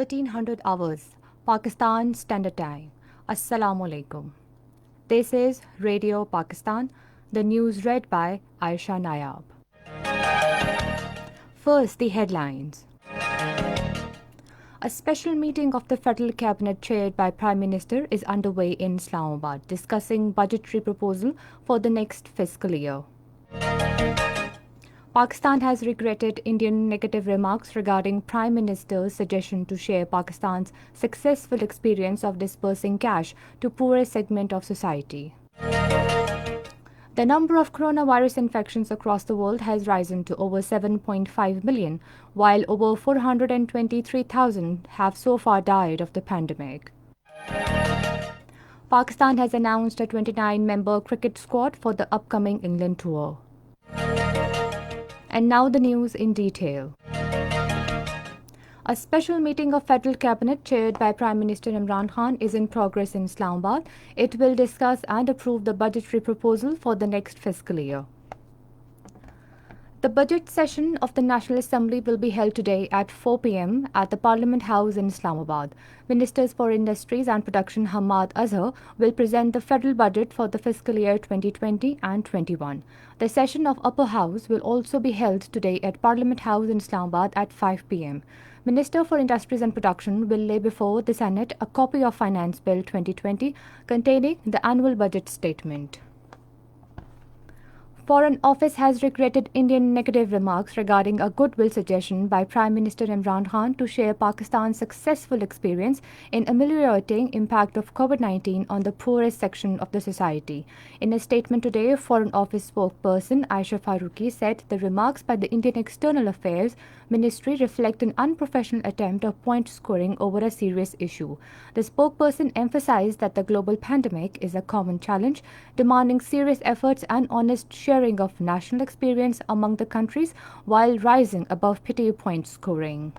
1300 hours, Pakistan Standard Time. Assalamu alaikum. This is Radio Pakistan, the news read by Aisha Nayab. First, the headlines. A special meeting of the Federal Cabinet chaired by Prime Minister is underway in Islamabad, discussing budgetary proposal for the next fiscal year. Pakistan has regretted Indian negative remarks regarding Prime Minister's suggestion to share Pakistan's successful experience of dispersing cash to poorest segment of society. The number of coronavirus infections across the world has risen to over 7.5 million, while over 423,000 have so far died of the pandemic. Pakistan has announced a 29-member cricket squad for the upcoming England tour. And now the news in detail. A special meeting of Federal Cabinet chaired by Prime Minister Imran Khan is in progress in Islamabad. It will discuss and approve the budgetary proposal for the next fiscal year. The budget session of the National Assembly will be held today at 4 p.m. at the Parliament House in Islamabad. Ministers for Industries and Production Hamad Azhar will present the federal budget for the fiscal year 2020 and 21. The session of Upper House will also be held today at Parliament House in Islamabad at 5 p.m. Minister for Industries and Production will lay before the Senate a copy of Finance Bill 2020 containing the annual budget statement. Foreign Office has regretted Indian negative remarks regarding a goodwill suggestion by Prime Minister Imran Khan to share Pakistan's successful experience in ameliorating impact of COVID-19 on the poorest section of the society. In a statement today, Foreign Office spokesperson Aisha Faruqi said the remarks by the Indian External Affairs Ministry reflect an unprofessional attempt of point scoring over a serious issue. The spokesperson emphasized that the global pandemic is a common challenge, demanding serious efforts and honest sharing of national experience among the countries while rising above petty point scoring.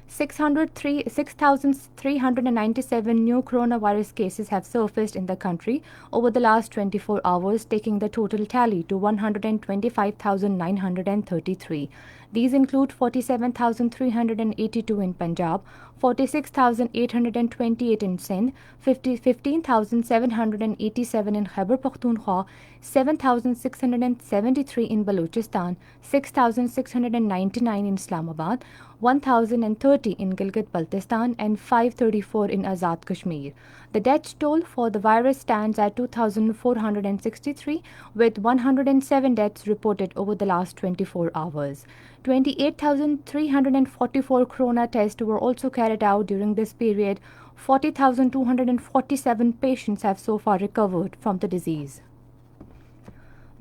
6,397 new coronavirus cases have surfaced in the country over the last 24 hours, taking the total tally to 125,933. These include 47,382 in Punjab, 46,828 in Sindh, 15,787 in Khyber Pakhtunkhwa, 7,673 in Balochistan, 6,699 in Islamabad, 1,030 in Gilgit-Baltistan and 534 in Azad Kashmir. The death toll for the virus stands at 2,463, with 107 deaths reported over the last 24 hours. 28,344 corona tests were also carried out during this period. 40,247 patients have so far recovered from the disease.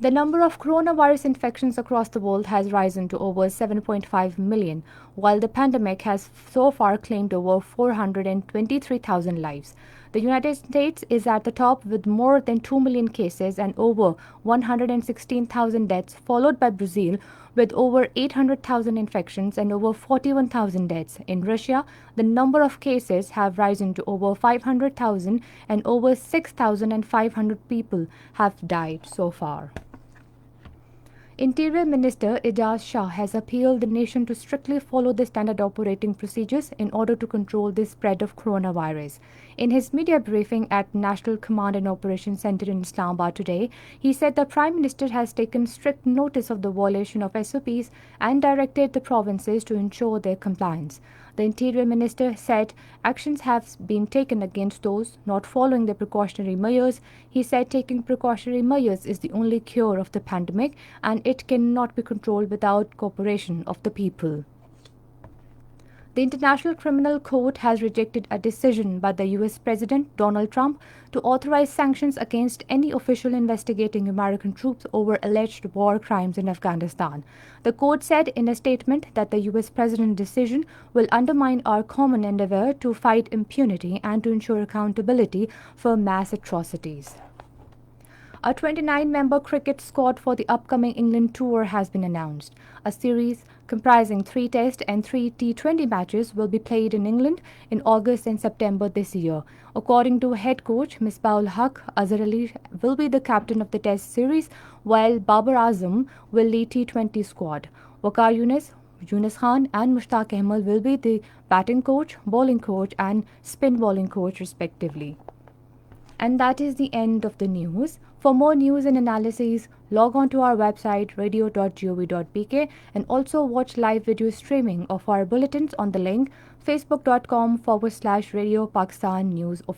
The number of coronavirus infections across the world has risen to over 7.5 million, while the pandemic has so far claimed over 423,000 lives. The United States is at the top with more than 2 million cases and over 116,000 deaths, followed by Brazil with over 800,000 infections and over 41,000 deaths. In Russia, the number of cases have risen to over 500,000 and over 6,500 people have died so far. Interior Minister Ijaz Shah has appealed the nation to strictly follow the standard operating procedures in order to control the spread of coronavirus. In his media briefing at National Command and Operations Center in Islamabad today, he said the Prime Minister has taken strict notice of the violation of SOPs and directed the provinces to ensure their compliance. The Interior Minister said actions have been taken against those not following the precautionary measures. He said taking precautionary measures is the only cure of the pandemic and it cannot be controlled without cooperation of the people. The International Criminal Court has rejected a decision by the U.S. President Donald Trump to authorize sanctions against any official investigating American troops over alleged war crimes in Afghanistan. The court said in a statement that the U.S. President's decision will undermine our common endeavor to fight impunity and to ensure accountability for mass atrocities. A 29-member cricket squad for the upcoming England tour has been announced. A series comprising 3 Test and 3 T20 matches will be played in England in August and September this year. According to head coach Misbah-ul Haq, Azhar Ali will be the captain of the Test series, while Babar Azam will lead T20 squad. Waqar Younis Yunus Khan and Mushtaq Ahmed will be the batting coach, bowling coach, and spin bowling coach, respectively. And that is the end of the news. For more news and analyses, log on to our website radio.gov.pk and also watch live video streaming of our bulletins on the link facebook.com/Radio Pakistan News Official.